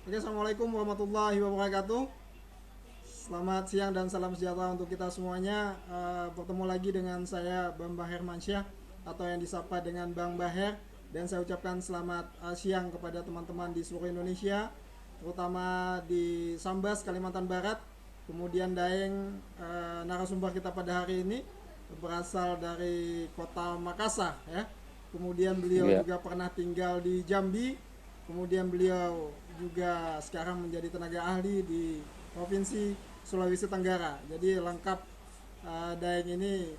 Oke, assalamualaikum warahmatullahi wabarakatuh. Selamat siang dan salam sejahtera untuk kita semuanya. Bertemu lagi dengan saya Bang Baher Mansyah atau yang disapa dengan Bang Baher. Dan saya ucapkan selamat siang kepada teman-teman di seluruh Indonesia, terutama di Sambas, Kalimantan Barat. Kemudian Daeng, narasumber kita pada hari ini berasal dari kota Makassar ya. Kemudian beliau Iya, juga pernah tinggal di Jambi. Kemudian beliau juga sekarang menjadi tenaga ahli di Provinsi Sulawesi Tenggara. Jadi lengkap, Daeng ini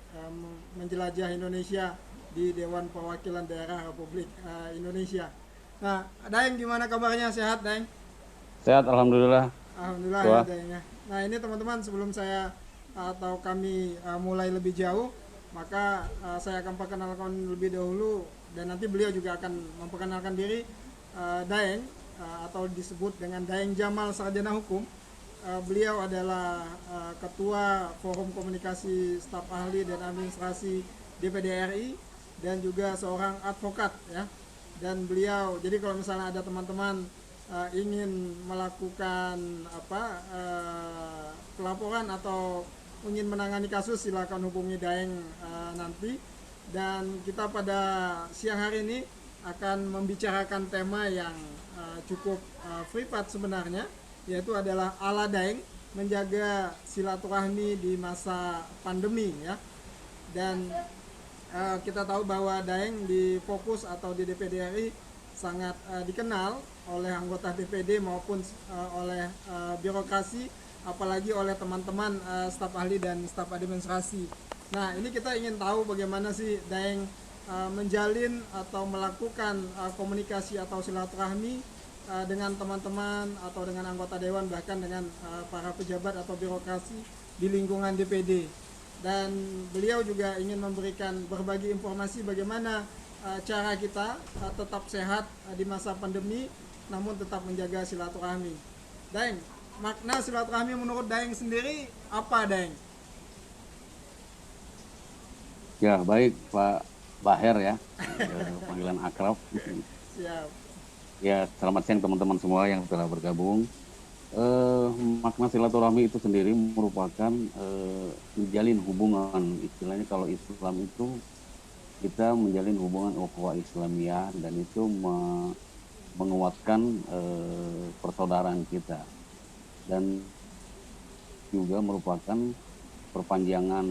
menjelajah Indonesia di Dewan Perwakilan Daerah Republik Indonesia. Nah, Daeng gimana kabarnya? Sehat, Daeng? sehat alhamdulillah. Alhamdulillah ya, Tua. Daeng ya. Nah, ini teman-teman, sebelum saya atau kami mulai lebih jauh, maka saya akan perkenalkan lebih dahulu dan nanti beliau juga akan memperkenalkan diri. Daeng, atau disebut dengan Daeng Jamal Sarjana Hukum. Beliau adalah Ketua Forum Komunikasi Staf Ahli dan Administrasi DPD RI dan juga seorang advokat ya. Dan beliau, jadi kalau misalnya ada teman-teman ingin melakukan pelaporan atau ingin menangani kasus, silakan hubungi Daeng nanti. Dan kita pada siang hari ini akan membicarakan tema yang cukup privat sebenarnya, yaitu adalah ala Daeng menjaga silaturahmi di masa pandemi ya. Dan kita tahu bahwa Daeng di Fokus atau di DPD RI sangat dikenal oleh anggota DPD maupun oleh birokrasi, apalagi oleh teman-teman staf ahli dan staf administrasi. Nah, ini kita ingin tahu bagaimana sih Daeng menjalin atau melakukan komunikasi atau silaturahmi dengan teman-teman atau dengan anggota dewan, bahkan dengan para pejabat atau birokrasi di lingkungan DPD. Dan beliau juga ingin memberikan berbagi informasi bagaimana cara kita tetap sehat di masa pandemi namun tetap menjaga silaturahmi. Daeng, makna silaturahmi menurut Daeng sendiri apa, Daeng? Ya, baik Pak Baher ya. Panggilan akrab. Siap. Ya, selamat siang teman-teman semua yang telah bergabung. Eh, Makna silaturahmi itu sendiri merupakan menjalin hubungan. Istilahnya kalau Islam itu kita menjalin hubungan ukhuwah Islamiyah dan itu menguatkan persaudaraan kita dan juga merupakan perpanjangan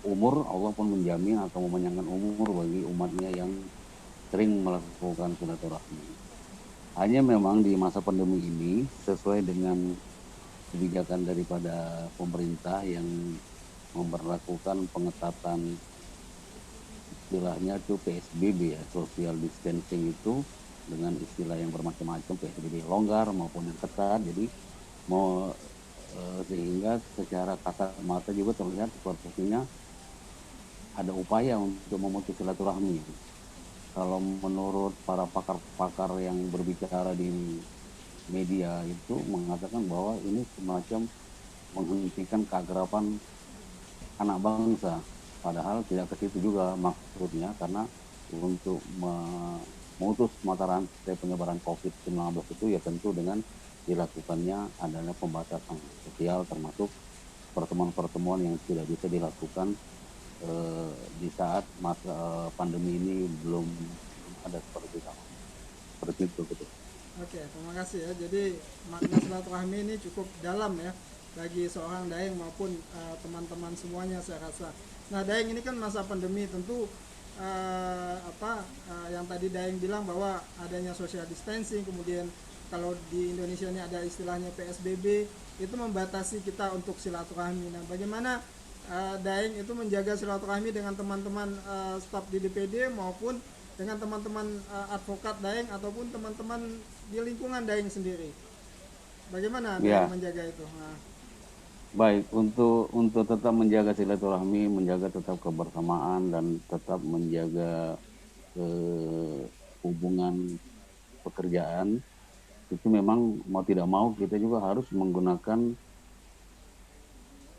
umur. Allah pun menjamin atau memanjangkan umur bagi umatnya yang sering melakukan silaturahmi. Hanya memang di masa pandemi ini sesuai dengan kebijakan daripada pemerintah yang memperlakukan pengetatan, istilahnya itu PSBB ya, social distancing itu, dengan istilah yang bermacam-macam, PSBB longgar maupun yang ketat. Jadi mau sehingga secara kasat mata juga terlihat sepertinya ada upaya untuk memutus silaturahmi. Kalau menurut para pakar-pakar yang berbicara di media itu mengatakan bahwa ini semacam menghentikan keakraban anak bangsa. Padahal tidak ke situ juga maksudnya, karena untuk memutus mata rantai penyebaran COVID-19 itu ya tentu dengan dilakukannya adalah pembatasan sosial, termasuk pertemuan-pertemuan yang tidak bisa dilakukan di saat masa pandemi ini belum ada seperti itu. Seperti itu gitu. Oke, terima kasih ya. Jadi makna silaturahmi ini cukup dalam ya bagi seorang Daeng maupun teman-teman semuanya saya rasa. Nah, Daeng ini kan masa pandemi, tentu yang tadi Daeng bilang bahwa adanya social distancing, kemudian kalau di Indonesia ini ada istilahnya PSBB, itu membatasi kita untuk silaturahmi. Nah, bagaimana Daeng itu menjaga silaturahmi dengan teman-teman staf di DPD maupun dengan teman-teman advokat Daeng ataupun teman-teman di lingkungan Daeng sendiri. Bagaimana Daeng Ya, menjaga itu? Nah, baik, untuk tetap menjaga silaturahmi, menjaga tetap kebersamaan dan tetap menjaga hubungan pekerjaan, itu memang mau tidak mau kita juga harus menggunakan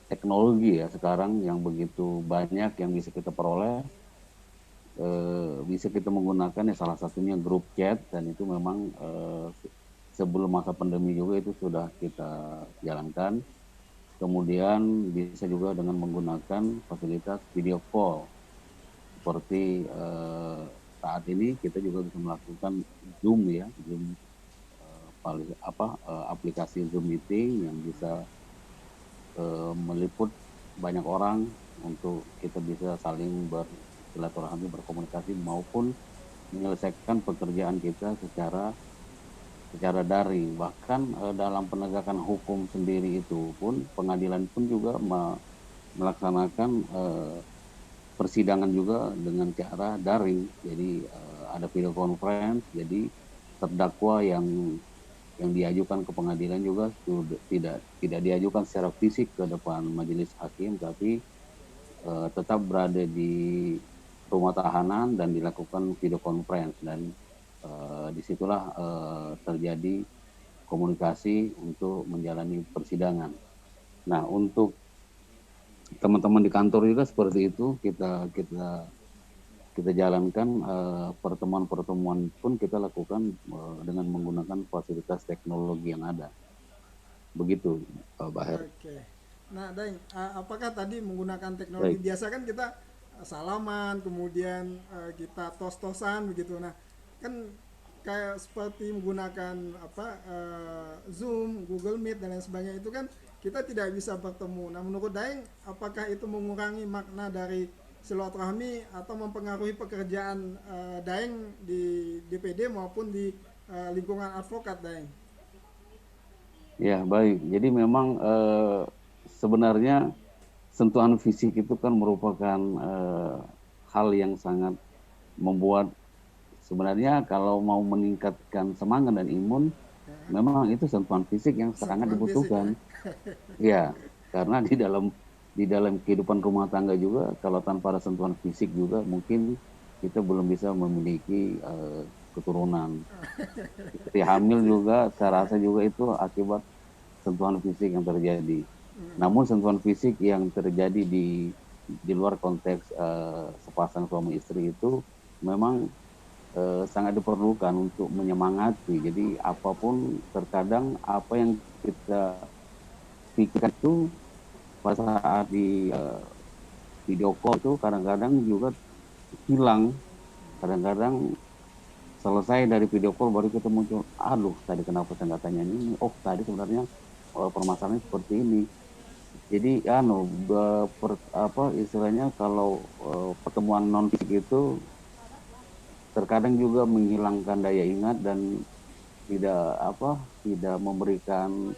teknologi ya sekarang yang begitu banyak yang bisa kita peroleh. Bisa kita menggunakan ya, salah satunya grup chat, dan itu memang sebelum masa pandemi juga itu sudah kita jalankan. Kemudian bisa juga dengan menggunakan fasilitas video call seperti saat ini kita juga bisa melakukan Zoom ya, Zoom aplikasi Zoom meeting yang bisa meliput banyak orang untuk kita bisa saling bersilaturahmi, berkomunikasi maupun menyelesaikan pekerjaan kita secara daring. Bahkan dalam penegakan hukum sendiri itu pun pengadilan pun juga melaksanakan persidangan juga dengan cara daring. Jadi ada video conference, jadi terdakwa yang diajukan ke pengadilan juga tidak diajukan secara fisik ke depan majelis hakim, tapi tetap berada di rumah tahanan dan dilakukan video conference, dan disitulah terjadi komunikasi untuk menjalani persidangan. Nah, untuk teman-teman di kantor juga seperti itu, kita jalankan pertemuan-pertemuan pun kita lakukan dengan menggunakan fasilitas teknologi yang ada. Begitu, Pak Baher. Oke. Nah, Daeng, apakah tadi menggunakan teknologi Baik, biasa kan kita salaman, kemudian kita tos-tosan begitu. Nah, kan kayak seperti menggunakan apa Zoom, Google Meet dan lain sebagainya itu kan kita tidak bisa bertemu. Nah, menurut Daeng, apakah itu mengurangi makna dari silaturahmi atau mempengaruhi pekerjaan Daeng di DPD maupun di lingkungan advokat, Daeng? ya baik. Jadi memang sebenarnya sentuhan fisik itu kan merupakan hal yang sangat membuat, sebenarnya kalau mau meningkatkan semangat dan imun, memang itu sentuhan fisik yang sangat Sentuhan fisik ya. dibutuhkan. Ya, karena di dalam kehidupan rumah tangga juga kalau tanpa ada sentuhan fisik juga mungkin kita belum bisa memiliki keturunan. Istri hamil juga saya rasa juga itu akibat sentuhan fisik yang terjadi. Namun sentuhan fisik yang terjadi di luar konteks sepasang suami istri itu memang sangat diperlukan untuk menyemangati. Jadi apapun, terkadang apa yang kita pikirkan itu pada saat di video call itu kadang-kadang juga hilang. Kadang-kadang selesai dari video call baru kita muncul, aduh tadi kenapa saya nggak tanya ini, oh tadi sebenarnya permasalahannya seperti ini. Jadi apa istilahnya, kalau pertemuan non fisik itu terkadang juga menghilangkan daya ingat dan tidak memberikan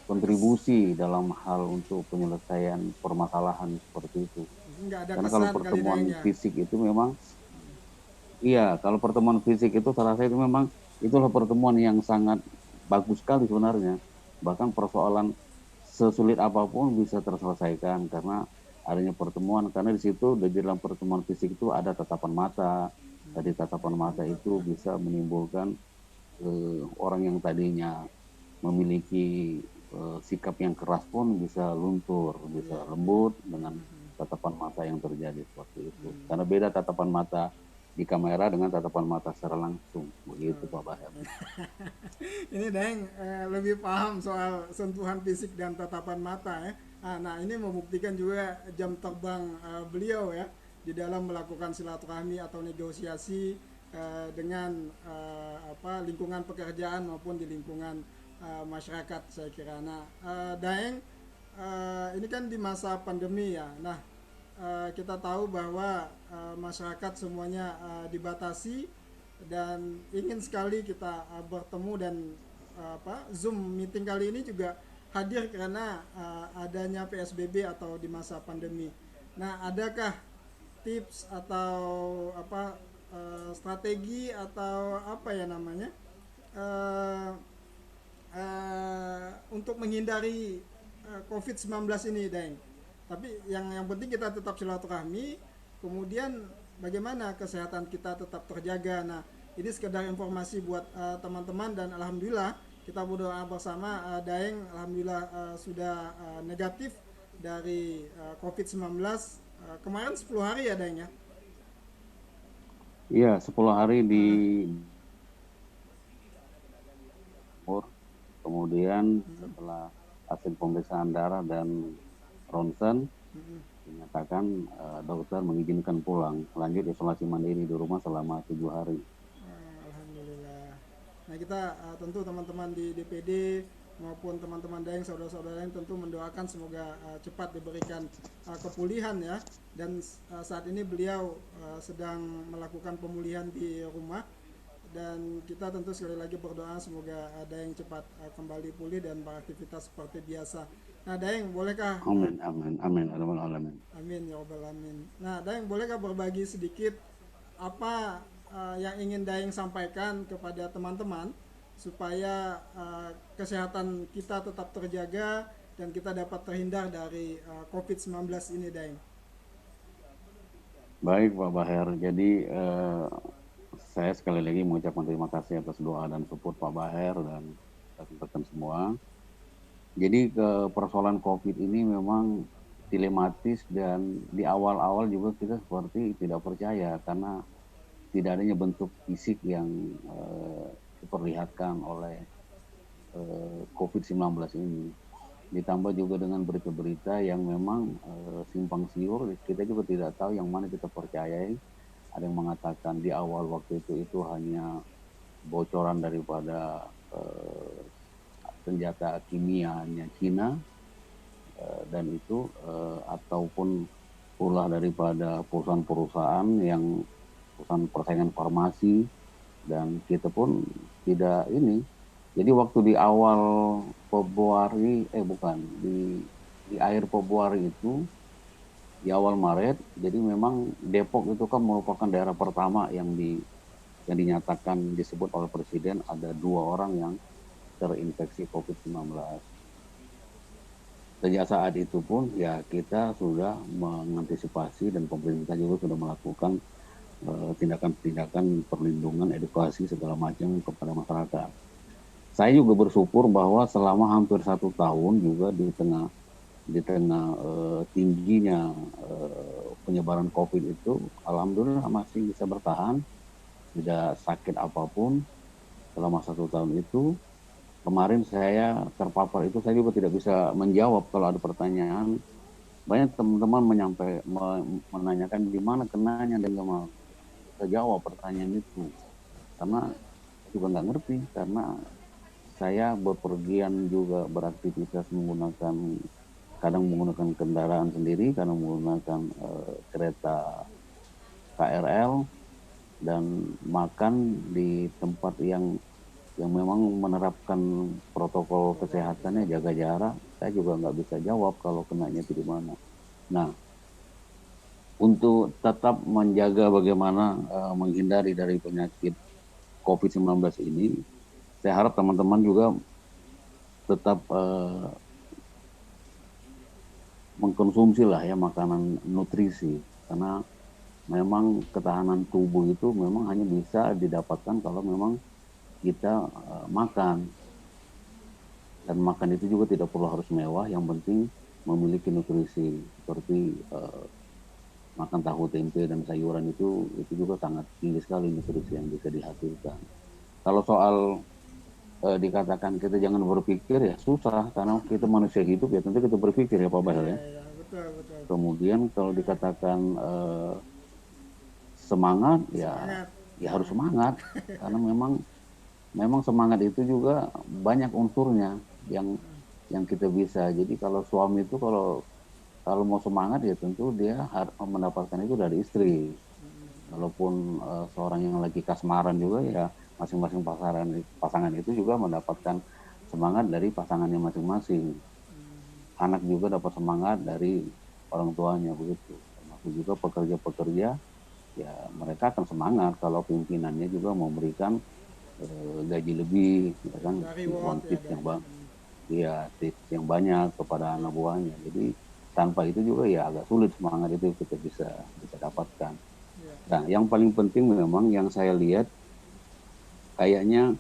kontribusi dalam hal untuk penyelesaian permasalahan seperti itu. Nggak ada Karena kalau kesan kali Daeng pertemuan ya. fisik itu memang, iya, kalau pertemuan fisik itu saya rasa itu memang itulah pertemuan yang sangat bagus sekali sebenarnya. Bahkan persoalan sesulit apapun bisa terselesaikan karena adanya pertemuan. Karena di situ di dalam pertemuan fisik itu ada tatapan mata. Tadi tatapan Baik, mata mantap itu ya. bisa menimbulkan orang yang tadinya memiliki sikap yang keras pun bisa luntur, bisa Iya, iya. lembut dengan tatapan mata yang terjadi seperti itu. Karena beda tatapan mata di kamera dengan tatapan mata secara langsung. Begitu Pak Bahar. Ini Daeng lebih paham soal sentuhan fisik dan tatapan mata ya. Nah, ini membuktikan juga jam terbang beliau ya di dalam melakukan silaturahmi atau negosiasi dengan apa lingkungan pekerjaan maupun di lingkungan masyarakat saya kira. Nah, Daeng, ini kan di masa pandemi ya. Nah, kita tahu bahwa masyarakat semuanya dibatasi dan ingin sekali kita bertemu dan apa Zoom meeting kali ini juga hadir karena adanya PSBB atau di masa pandemi. Nah, adakah tips atau apa strategi atau apa ya namanya uh, untuk menghindari COVID-19 ini, Daeng? Tapi yang penting kita tetap silaturahmi, kemudian bagaimana kesehatan kita tetap terjaga. Nah, ini sekedar informasi buat teman-teman dan alhamdulillah kita berdoa bersama Daeng alhamdulillah sudah negatif dari COVID-19 kemarin 10 hari ya Daeng ya. Iya, 10 hari di Timur. Kemudian Mm-mm. setelah hasil pemeriksaan darah dan ronsen Mm-mm. dinyatakan dokter mengizinkan pulang, lanjut isolasi mandiri di rumah selama 7 hari. Alhamdulillah. Nah kita tentu teman-teman di DPD maupun teman-teman daeng saudara-saudara yang tentu mendoakan semoga cepat diberikan kepulihan ya. Dan saat ini beliau sedang melakukan pemulihan di rumah, dan kita tentu sekali lagi berdoa semoga Daeng cepat kembali pulih dan beraktivitas seperti biasa. Nah Daeng bolehkah Amin, amin, amin, ya rabbal alamin. amin ya robbal alamin. Nah Daeng bolehkah berbagi sedikit apa yang ingin Daeng sampaikan kepada teman-teman supaya kesehatan kita tetap terjaga dan kita dapat terhindar dari COVID-19 ini Daeng. Baik Pak Baher, jadi saya sekali lagi mengucapkan terima kasih atas doa dan support Pak Baher dan rekan-rekan semua. Jadi persoalan COVID ini memang dilematis dan di awal-awal juga kita seperti tidak percaya karena tidak adanya bentuk fisik yang diperlihatkan oleh COVID-19 ini. Ditambah juga dengan berita-berita yang memang simpang siur, kita juga tidak tahu yang mana kita percayai. Ada yang mengatakan di awal waktu itu hanya bocoran daripada senjata kimianya Cina, dan itu ataupun ulah daripada perusahaan-perusahaan yang perusahaan persaingan farmasi, dan kita pun tidak ini. Jadi waktu di awal Februari, bukan, di akhir Februari itu, di awal Maret, jadi memang Depok itu kan merupakan daerah pertama yang dinyatakan disebut oleh Presiden ada 2 orang yang terinfeksi COVID-19. Sejak saat itu pun ya kita sudah mengantisipasi dan pemerintah juga sudah melakukan tindakan-tindakan perlindungan, edukasi segala macam kepada masyarakat. Saya juga bersyukur bahwa selama hampir 1 tahun juga di tengah tingginya penyebaran COVID itu, alhamdulillah masih bisa bertahan, tidak sakit apapun selama 1 tahun itu. Kemarin saya terpapar itu, saya juga tidak bisa menjawab kalau ada pertanyaan. Banyak teman-teman menanyakan di mana kenanya dan nggak mau saya jawab pertanyaan itu karena saya juga nggak ngerti, karena saya bepergian juga beraktivitas kadang menggunakan kendaraan sendiri, kadang menggunakan kereta KRL, dan makan di tempat yang memang menerapkan protokol kesehatannya, jaga jarak. Saya juga nggak bisa jawab kalau kenanya itu di mana. Nah, untuk tetap menjaga bagaimana menghindari dari penyakit COVID-19 ini, saya harap teman-teman juga tetap mengkonsumsi lah ya makanan nutrisi, karena memang ketahanan tubuh itu memang hanya bisa didapatkan kalau memang kita makan, dan makan itu juga tidak perlu harus mewah, yang penting memiliki nutrisi seperti makan tahu tempe dan sayuran itu juga sangat tinggi sekali nutrisi yang bisa dihasilkan. Kalau soal dikatakan kita jangan berpikir, ya susah, karena kita manusia hidup ya tentu kita berpikir ya Pak Bahel Iya, ya. iya, betul, betul. Kemudian kalau dikatakan semangat, ya Semangat. ya harus semangat, karena memang semangat itu juga banyak unsurnya yang kita bisa. Jadi kalau suami itu kalau kalau mau semangat ya tentu dia harus mendapatkan itu dari istri. Walaupun seorang yang lagi kasmaran juga ya masing-masing pasangan itu juga mendapatkan semangat dari pasangannya masing-masing. Anak juga dapat semangat dari orang tuanya begitu. Termasuk juga pekerja-pekerja, ya mereka akan semangat kalau pimpinannya juga memberikan gaji lebih, ya kan, Dari uang reward ya tips Daeng. tips yang banyak kepada anak buahnya. Jadi tanpa itu juga ya agak sulit semangat itu kita bisa dapatkan. Iya. Nah, yang paling penting memang yang saya lihat kayaknya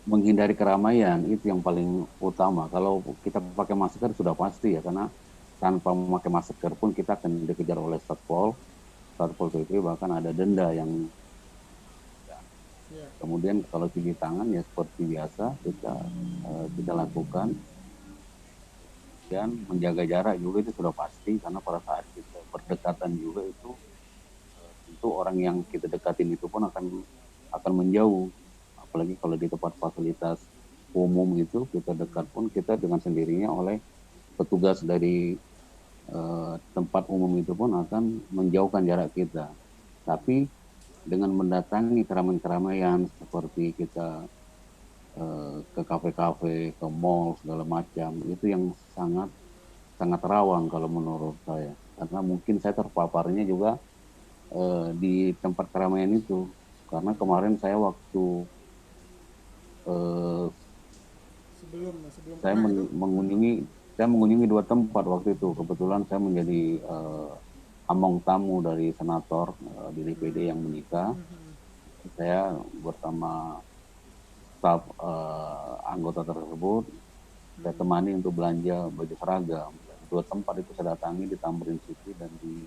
menghindari keramaian itu yang paling utama. Kalau kita pakai masker sudah pasti ya, karena tanpa memakai masker pun kita akan dikejar oleh Satpol PP, bahkan ada denda yang Iya. Kemudian kalau cuci tangan ya seperti biasa kita lakukan. Dan menjaga jarak juga itu sudah pasti, karena pada saat kita berdekatan juga itu tentu orang yang kita dekatin itu pun akan menjauh. Apalagi kalau di tempat fasilitas umum itu kita dekat pun kita dengan sendirinya oleh petugas dari tempat umum itu pun akan menjauhkan jarak kita. Tapi dengan mendatangi keramaian-keramaian seperti kita ke kafe-kafe, ke mall segala macam, itu yang sangat sangat rawan kalau menurut saya. Karena mungkin saya terpaparnya juga di tempat keramaian itu. Karena kemarin saya waktu eh, Sebelum sebelum saya perang itu. mengunjungi dua tempat waktu itu. Kebetulan saya menjadi among tamu dari senator di DPD yang menikah. Saya bersama staf anggota tersebut saya temani untuk belanja baju seragam. Dua tempat itu saya datangi di Tamrin City dan di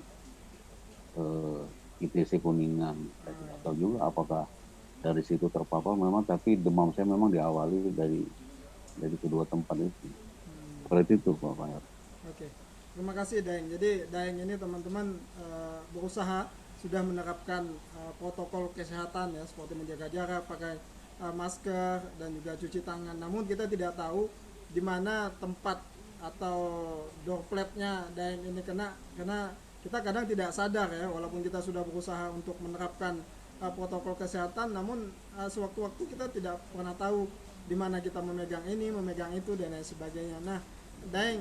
ITC Kuningan. Saya tidak tahu juga apakah dari situ terpapar memang, tapi demam saya memang diawali dari kedua tempat itu. Seperti itu Pak Fahir. Oke, terima kasih Daeng. Jadi Daeng ini teman-teman berusaha sudah menerapkan protokol kesehatan ya, seperti menjaga jarak, pakai masker dan juga cuci tangan. Namun kita tidak tahu di mana tempat atau door plate-nya Daeng ini kena, karena kita kadang tidak sadar ya, walaupun kita sudah berusaha untuk menerapkan protokol kesehatan, namun sewaktu-waktu kita tidak pernah tahu di mana kita memegang ini, memegang itu dan lain sebagainya. Nah, Daeng,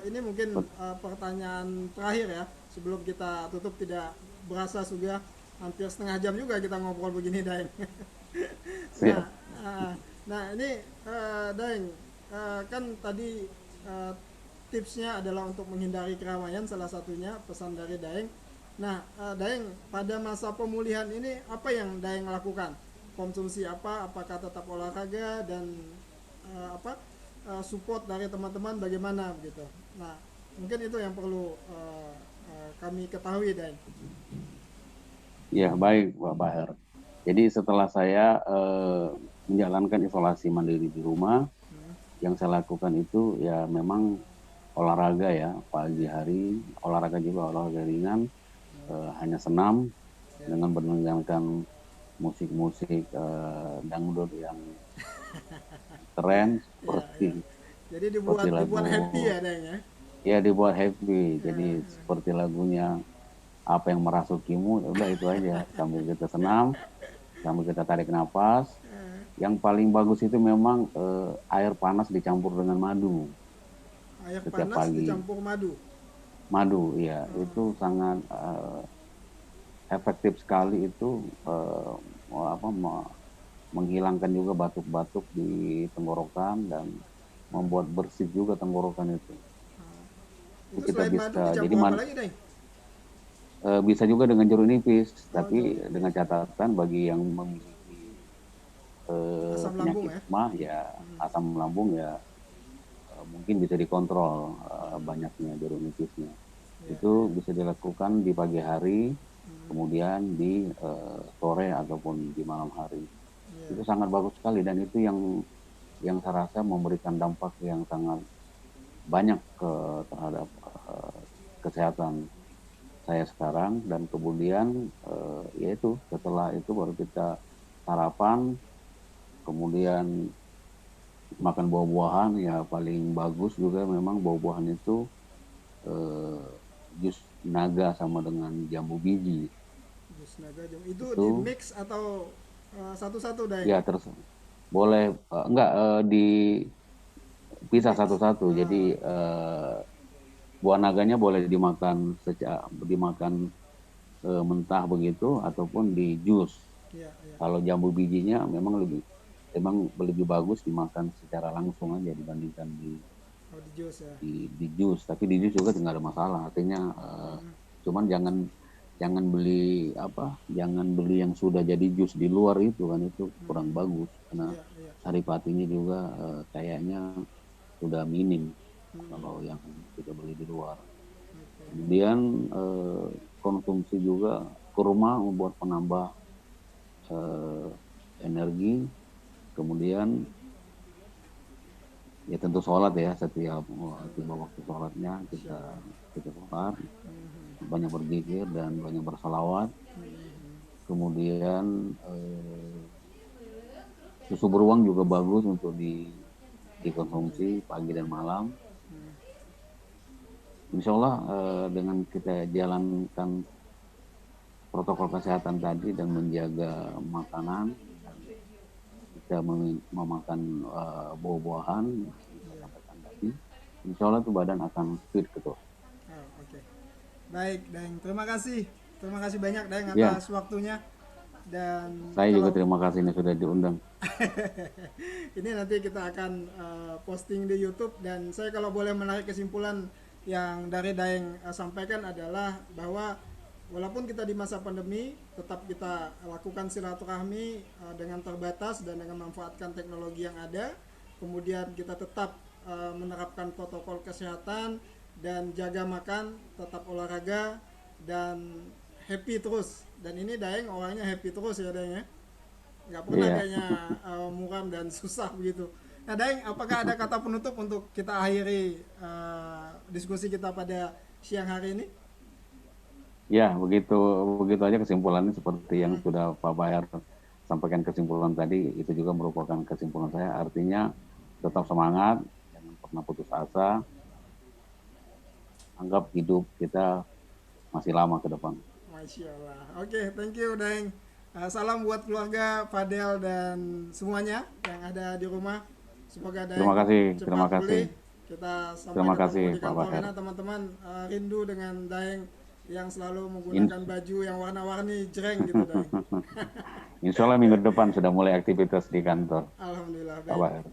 ini mungkin pertanyaan terakhir ya sebelum kita tutup, tidak berasa sudah hampir setengah jam juga kita ngobrol begini, Daeng. Nah, Siap. nah ini Daeng, kan tadi uh, tipsnya adalah untuk menghindari keramaian, salah satunya pesan dari Daeng. Nah, Daeng, pada masa pemulihan ini apa yang Daeng lakukan? Konsumsi apa? Apakah tetap olahraga dan apa support dari teman-teman bagaimana begitu? Nah, mungkin itu yang perlu kami ketahui, Daeng. Ya, baik Pak Fahir. Jadi setelah saya menjalankan isolasi mandiri di rumah, yang saya lakukan itu ya memang olahraga ya, pagi Ya, hari olahraga juga, olahraga ringan, hanya senam ya, dengan mendengarkan musik-musik dangdut yang keren ya, ya. seperti Jadi seperti dibuat lagu, happy ya, Daeng ya. ya dibuat happy, jadi Ya, seperti lagunya apa yang merasukimu, ya udah itu aja sambil kita senam, sambil kita tarik nafas. Yang paling bagus itu memang air panas dicampur dengan madu air setiap panas pagi. dicampur madu. Madu ya itu sangat efektif sekali itu, apa, menghilangkan juga batuk-batuk di tenggorokan dan membuat bersih juga tenggorokan itu. Itu Itu kita selain madu bisa jadi dicampur apa lagi, Daeng? bisa juga dengan jeruk nipis, Oh, jeruk tapi dengan nipis. catatan bagi yang memiliki Asam lambung penyakit ya. mah ya, asam lambung ya, mungkin bisa dikontrol banyaknya jeruk nipisnya. Ya, Itu ya. bisa dilakukan di pagi hari, kemudian di sore ataupun di malam hari. Ya. Itu sangat bagus sekali dan itu yang saya rasa memberikan dampak yang sangat banyak terhadap kesehatan saya sekarang. Dan kemudian yaitu setelah itu baru kita sarapan, kemudian makan buah-buahan ya, paling bagus juga memang buah-buahan itu eh, jus naga sama dengan jambu biji Jus naga jam. Itu di itu mix atau satu-satu, Daeng? ya terus boleh enggak dipisah Mix. satu-satu. Ah, Jadi buah naganya boleh dimakan mentah begitu ataupun di jus. ya, ya. Kalau jambu bijinya memang lebih bagus dimakan secara langsung aja dibandingkan Oh, di jus ya. di jus. Tapi di jus juga nggak ada masalah. Artinya cuman jangan beli yang sudah jadi jus di luar, itu kan itu kurang bagus karena Iya, iya. saripatinya juga kayaknya sudah minim kalau yang kita beli di luar. Oke. Kemudian konsumsi juga kurma membuat penambah eh, energi, kemudian ya tentu sholat ya, setiap tiba waktu sholatnya kita sholat, banyak berzikir dan banyak bersalawat. Kemudian susu beruang juga bagus untuk dikonsumsi pagi dan malam. Insya Allah dengan kita jalankan protokol kesehatan tadi dan menjaga makanan, kita memakan buah-buahan, sampaikan tadi, insya Allah tuh badan akan fit gitu. Oke. Baik, Daeng. Terima kasih banyak Daeng Ya, atas waktunya. Dan saya juga kalau terima kasih ini sudah diundang. ini nanti kita akan posting di YouTube, dan saya kalau boleh menarik kesimpulan yang dari Daeng sampaikan adalah bahwa walaupun kita di masa pandemi tetap kita lakukan silaturahmi dengan terbatas dan dengan memanfaatkan teknologi yang ada. Kemudian kita tetap menerapkan protokol kesehatan dan jaga makan, tetap olahraga dan happy terus. Dan ini Daeng orangnya happy terus ya Daeng ya, nggak pernah Iya. kayaknya muram dan susah begitu. Nah Daeng, apakah ada kata penutup untuk kita akhiri diskusi kita pada siang hari ini? Ya, begitu begitu aja kesimpulannya seperti yang sudah Pak Bahar sampaikan kesimpulan tadi, itu juga merupakan kesimpulan saya. Artinya tetap semangat, jangan pernah putus asa, anggap hidup kita masih lama ke depan. Masya Allah. Oke, thank you Daeng. Salam buat keluarga Fadel dan semuanya yang ada di rumah. Semoga Daeng Terima kasih, terima cepat kasih. pulih. Kita sampai Terima ketemu kasih di Pak kantor Bahar. karena teman-teman rindu dengan Daeng yang selalu menggunakan baju yang warna-warni jreng gitu Daeng. Insya Allah minggu depan sudah mulai aktivitas di kantor, Alhamdulillah. Pak Baik. Bahar.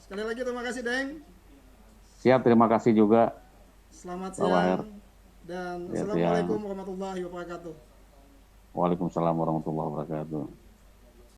Sekali lagi terima kasih Daeng. Siap, terima kasih juga Selamat Pak Bahar. siang dan Ya, Assalamualaikum siang. warahmatullahi wabarakatuh. Waalaikumsalam warahmatullahi wabarakatuh.